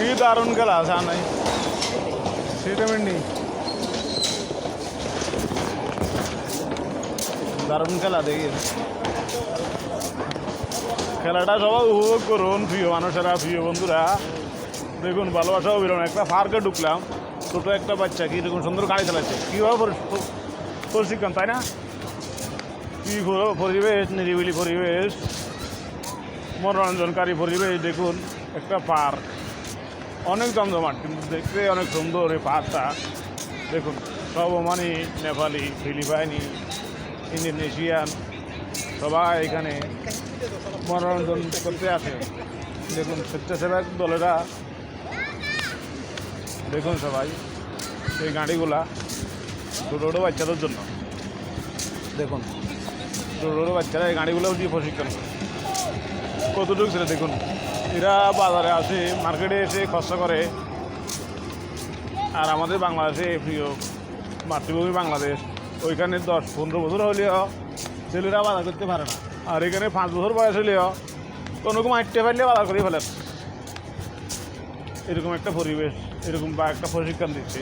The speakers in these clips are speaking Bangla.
ఈ దారుణ খেলা আছে আর নাই সেটা মিনি দারুণ খেলা দেখি খেলাটা সবাই উপভোগ করুন প্রিয় মানুষেরা প্রিয় বন্ধুরা দেখুন ভালোবাসা অবিরাম একটা পার্কে ঢুকলাম ছোটো একটা বাচ্চা কীরকম সুন্দর গাড়ি চালাচ্ছে কীভাবে প্রশিক্ষণ তাই না কী পরিবেশ নিরিবিলি পরিবেশ মনোরঞ্জনকারী পরিবেশ দেখুন একটা পার্ক অনেক জমজমাট কিন্তু দেখতে অনেক সুন্দর এই পার্কটা দেখুন সব ওমানি নেপালি ফিলিপাইনি ইন্দোনেশিয়ান সবাই এখানে মনোরঞ্জন করতে আসে দেখুন স্বেচ্ছাসেবক দলেরা দেখুন সবাই এই গাড়িগুলা ছোটো ছোটো বাচ্চাদের জন্য দেখুন ছোটো ছোটো বাচ্চারা এই গাড়িগুলো দিয়ে প্রশিক্ষণ করে কতটুকু ছিল দেখুন এরা বাজারে আসে মার্কেটে এসে খরচা করে আর আমাদের বাংলাদেশে প্রিয় মাতৃভূমি বাংলাদেশ ওইখানে 10-15 বছর হলেও ছেলেরা বাজার করতে পারে না আর এখানে 5 বছর বয়স হলেও কোনো রকম আটটে ফেললে বাজার করে ফেলে এরকম একটা পরিবেশ এরকম বা একটা প্রশিক্ষণ দিচ্ছে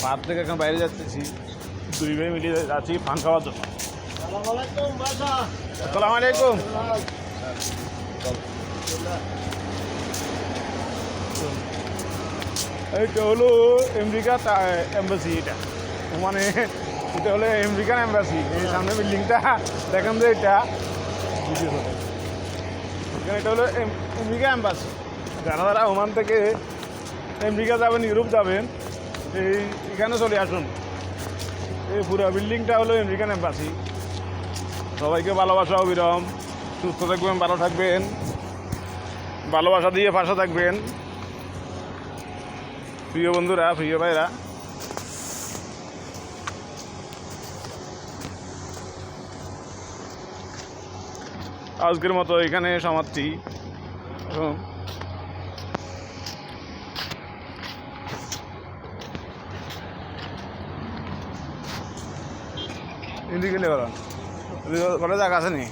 পার্ক থেকে এখন বাইরে যাচ্ছি 2 ভাই মিলিয়ে যাচ্ছি পান খাওয়ার জন্য আসসালামু আলাইকুম এইটা হলো আমেরিকা এম্বাসি এটা মানে এটা হলো আমেরিকান এম্বাসি এই সামনে বিল্ডিংটা দেখেন যে এটা এটা হলো আমেরিকা এম্বাসি যারা যারা ওমান থেকে আমেরিকা যাবেন ইউরোপ যাবেন এখানে চলে আসুন এই পুরো বিল্ডিংটা হলো আমেরিকান এম্বাসি সবাইকে ভালোবাসা অবিরাম সুস্থ থাকবেন ভালো থাকবেন ভালোবাসা দিয়ে পাশে থাকবেন প্রিয় বন্ধুরা প্রিয় ভাইরা আজকের মতো এখানে সমাপ্তি এদিকে গেলে কটা জায়গা আছে নি